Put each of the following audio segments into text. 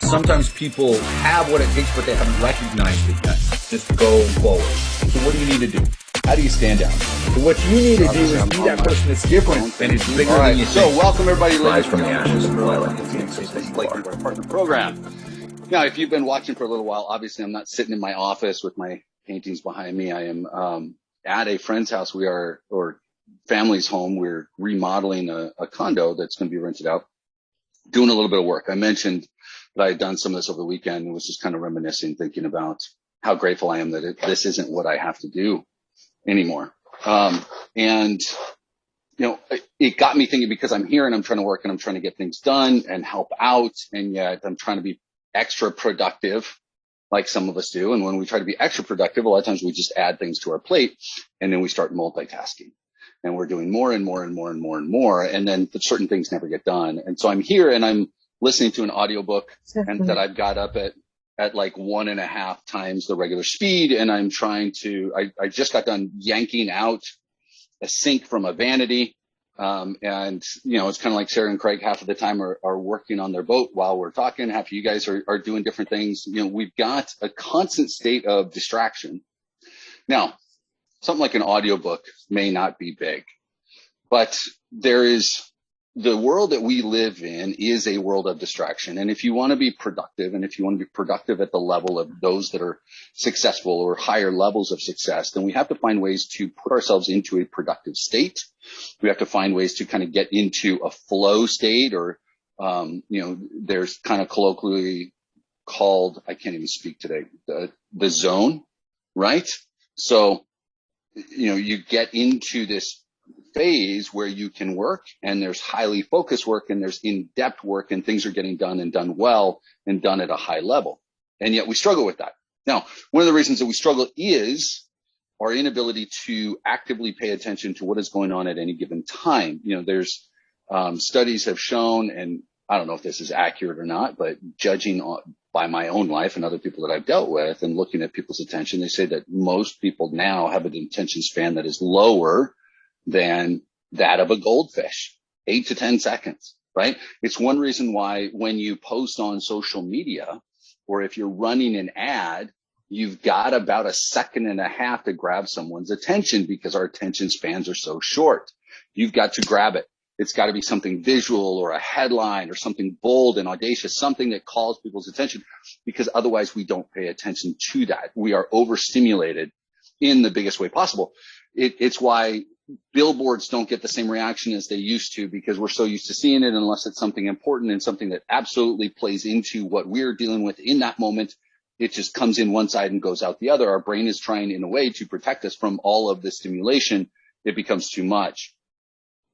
sometimes people have what it takes, but they haven't recognized it yet. Just go forward. So what do you need to do? How do you stand out? So what you need to do is be that person that's different and it's bigger than you think. So welcome everybody. Rise from the ashes and fly like the Phoenix Partner Program. Now, if you've been watching for a little while, obviously I'm not sitting in my office with my paintings behind me. I am at a friend's house. Or family's home. We're remodeling a condo that's going to be rented out, doing a little bit of work. I mentioned that I had done some of this over the weekend and was just kind of reminiscing, thinking about how grateful I am that this isn't what I have to do anymore. And you know, it got me thinking, because I'm here and I'm trying to work and I'm trying to get things done and help out, and yet I'm trying to be extra productive like some of us do. And when we try to be extra productive, a lot of times we just add things to our plate and then we start multitasking and we're doing more and more and more and more and more. And then certain things never get done. And so I'm here and I'm listening to an audiobook and that I've got up at like 1.5 times the regular speed. And I'm trying to, I just got done yanking out a sink from a vanity. And you know, it's kind of like Sarah and Craig half of the time are working on their boat while we're talking. Half of you guys are doing different things. You know, we've got a constant state of distraction. Now, something like an audiobook may not be big, but the world that we live in is a world of distraction. And if you want to be productive, and if you want to be productive at the level of those that are successful or higher levels of success, then we have to find ways to put ourselves into a productive state. We have to find ways to kind of get into a flow state, or, you know, there's kind of colloquially called, I can't even speak today, the zone, right? So, you know, you get into this phase where you can work, and there's highly focused work, and there's in-depth work, and things are getting done and done well and done at a high level. And yet we struggle with that. Now, one of the reasons that we struggle is our inability to actively pay attention to what is going on at any given time. You know, there's studies have shown, and I don't know if this is accurate or not, but judging by my own life and other people that I've dealt with and looking at people's attention, they say that most people now have an attention span that is lower than that of a goldfish, 8 to 10 seconds, right? It's one reason why when you post on social media, or if you're running an ad, you've got about 1.5 seconds to grab someone's attention, because our attention spans are so short. You've got to grab it. It's got to be something visual or a headline or something bold and audacious, something that calls people's attention, because otherwise we don't pay attention to that. We are overstimulated in the biggest way possible. It's why billboards don't get the same reaction as they used to, because we're so used to seeing it, unless it's something important and something that absolutely plays into what we're dealing with in that moment. It just comes in one side and goes out the other. Our brain is trying in a way to protect us from all of the stimulation. It becomes too much.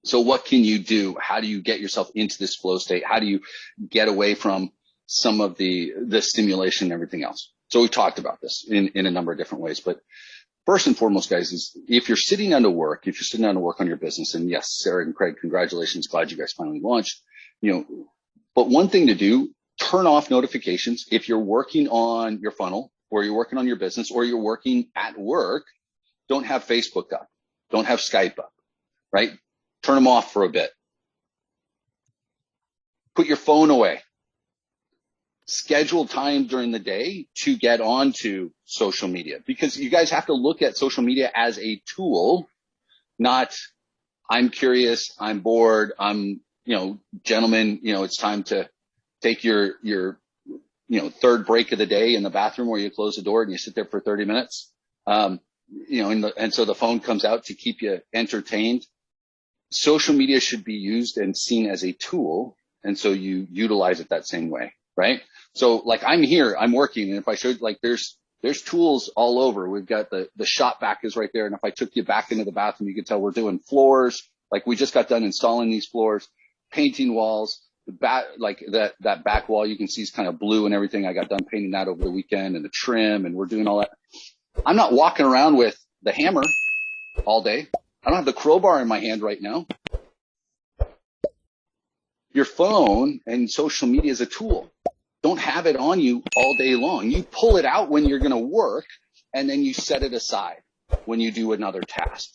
So what can you do? How do you get yourself into this flow state? How do you get away from some of the stimulation and everything else? So we've talked about this in a number of different ways, but first and foremost, guys, is if you're sitting down to work on your business, and yes, Sarah and Craig, congratulations. Glad you guys finally launched, you know, but one thing to do, turn off notifications. If you're working on your funnel, or you're working on your business, or you're working at work, don't have Facebook up. Don't have Skype up, right? Turn them off for a bit. Put your phone away. Schedule time during the day to get onto social media, because you guys have to look at social media as a tool, not I'm curious, I'm bored, I'm, you know, gentlemen, you know, it's time to take your, you know, third break of the day in the bathroom, where you close the door and you sit there for 30 minutes. You know, and so the phone comes out to keep you entertained. Social media should be used and seen as a tool. And so you utilize it that same way. Right? So like I'm here, I'm working, and if I showed, like there's tools all over. We've got the shop vac is right there. And if I took you back into the bathroom, you could tell we're doing floors. Like we just got done installing these floors, painting walls, that back wall you can see is kind of blue and everything. I got done painting that over the weekend, and the trim, and we're doing all that. I'm not walking around with the hammer all day. I don't have the crowbar in my hand right now. Your phone and social media is a tool. Don't have it on you all day long. You pull it out when you're going to work, and then you set it aside when you do another task.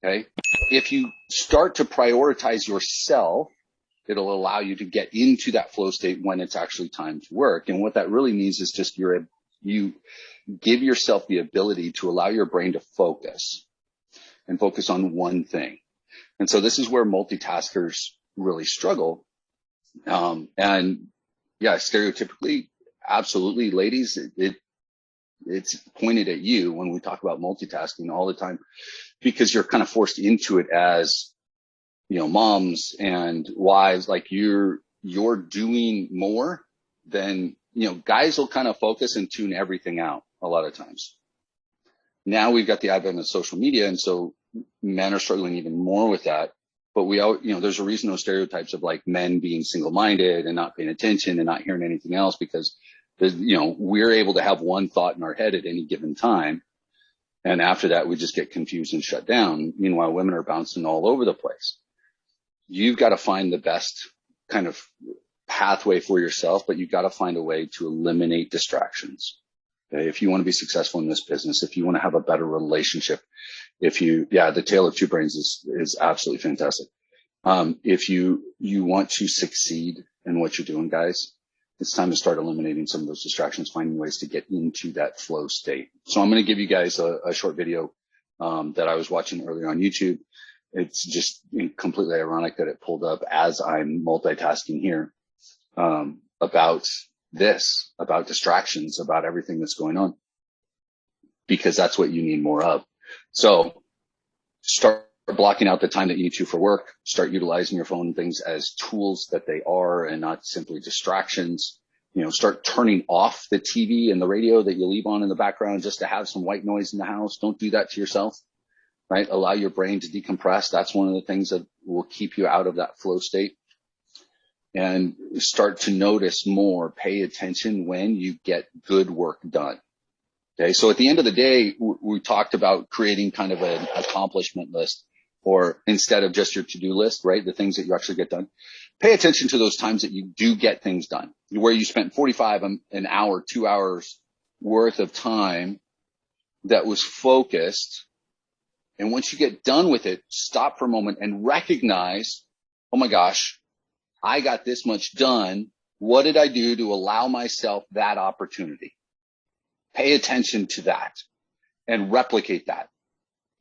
Okay? If you start to prioritize yourself, It'll allow you to get into that flow state when it's actually time to work. And what that really means is just you give yourself the ability to allow your brain to focus and focus on one thing. And so this is where multitaskers really struggle. And yeah, stereotypically, absolutely, ladies, it's pointed at you when we talk about multitasking all the time, because you're kind of forced into it as, moms and wives. Like you're doing more than, guys will kind of focus and tune everything out a lot of times. Now we've got the advent of social media, and so men are struggling even more with that. But there's a reason those stereotypes of like men being single-minded and not paying attention and not hearing anything else, because we're able to have one thought in our head at any given time. And after that, we just get confused and shut down. Meanwhile, women are bouncing all over the place. You've got to find the best kind of pathway for yourself, but you've got to find a way to eliminate distractions. Okay? If you want to be successful in this business, if you want to have a better relationship, the Tale of Two Brains is absolutely fantastic. If you want to succeed in what you're doing, guys, it's time to start eliminating some of those distractions, finding ways to get into that flow state. So I'm going to give you guys a short video that I was watching earlier on YouTube. It's just completely ironic that it pulled up as I'm multitasking here, about distractions, about everything that's going on, because that's what you need more of. So start blocking out the time that you need to for work. Start utilizing your phone and things as tools that they are and not simply distractions. Start turning off the TV and the radio that you leave on in the background just to have some white noise in the house. Don't do that to yourself, right? Allow your brain to decompress. That's one of the things that will keep you out of that flow state. And start to notice more, pay attention when you get good work done. Okay. So at the end of the day, we talked about creating kind of an accomplishment list, or instead of just your to-do list, right? The things that you actually get done. Pay attention to those times that you do get things done, where you spent 45 an hour, 2 hours worth of time that was focused. And once you get done with it, stop for a moment and recognize, oh my gosh, I got this much done. What did I do to allow myself that opportunity? Pay attention to that and replicate that.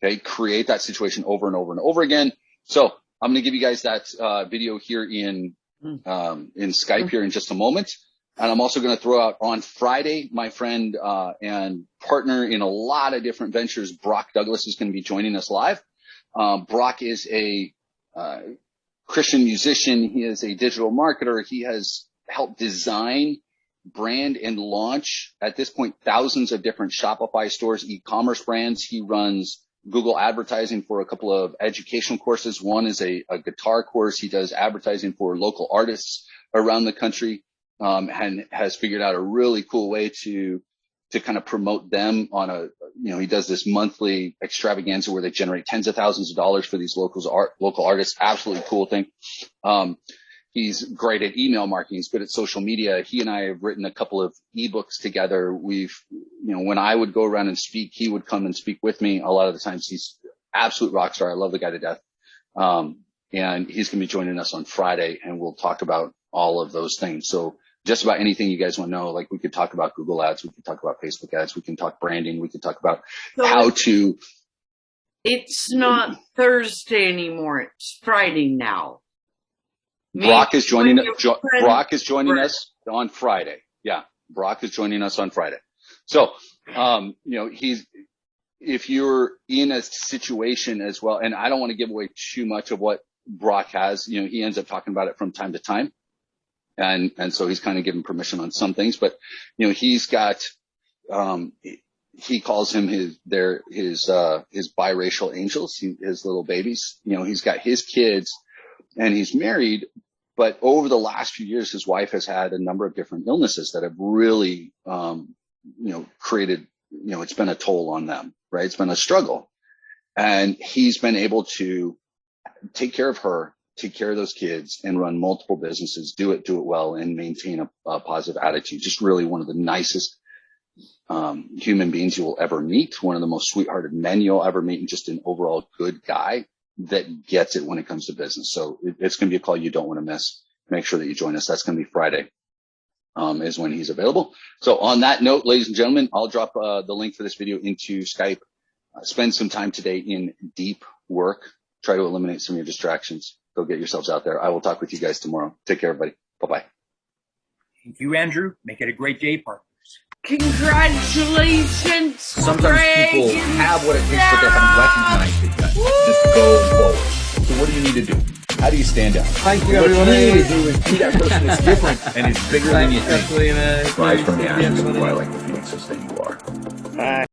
Okay. Create that situation over and over and over again. So I'm going to give you guys that video here in Skype here in just a moment. And I'm also going to throw out on Friday, my friend and partner in a lot of different ventures, Brock Douglas, is going to be joining us live. Brock is a Christian musician. He is a digital marketer. He has helped design, brand, and launch at this point thousands of different Shopify stores, e-commerce brands. He runs Google advertising for a couple of educational courses. One is a guitar course. He does advertising for local artists around the country, and has figured out a really cool way to kind of promote them on he does this monthly extravaganza where they generate tens of thousands of dollars for these local artists. Absolutely cool thing. He's great at email marketing. He's good at social media. He and I have written a couple of ebooks together. When I would go around and speak, he would come and speak with me. A lot of the times he's absolute rock star. I love the guy to death. And he's going to be joining us on Friday, and we'll talk about all of those things. So just about anything you guys want to know, like we could talk about Google ads, we could talk about Facebook ads, we can talk branding, we could talk about how to. It's not Thursday anymore. It's Friday now. Brock is joining us on Friday. Yeah. Brock is joining us on Friday. So, if you're in a situation as well, and I don't want to give away too much of what Brock has, he ends up talking about it from time to time. And so he's kind of given permission on some things, but, he's got, he calls him his biracial angels, his little babies. He's got his kids and he's married, but over the last few years, his wife has had a number of different illnesses that have really, created, it's been a toll on them, right? It's been a struggle, and he's been able to take care of her, take care of those kids, and run multiple businesses, do it well, and maintain a positive attitude. Just really one of the nicest human beings you will ever meet, one of the most sweethearted men you'll ever meet, and just an overall good guy. that gets it when it comes to business. So it's going to be a call you don't want to miss. Make sure that you join us. That's going to be Friday, is when he's available. So on that note, ladies and gentlemen, I'll drop the link for this video into Skype. Spend some time today in deep work. Try to eliminate some of your distractions. Go get yourselves out there. I will talk with you guys tomorrow. Take care, everybody. Bye-bye. Thank you, Andrew. Make it a great day, partners. Congratulations. Sometimes Greg, people you have what it takes, but they haven't recognized it yet. Just go forward. So what do you need to do? How do you stand out? Thank you, What you everybody. need to do is be that person that's different and is bigger than you think. Especially in a Rise from the ashes, everybody. who I like the Phoenix that you are.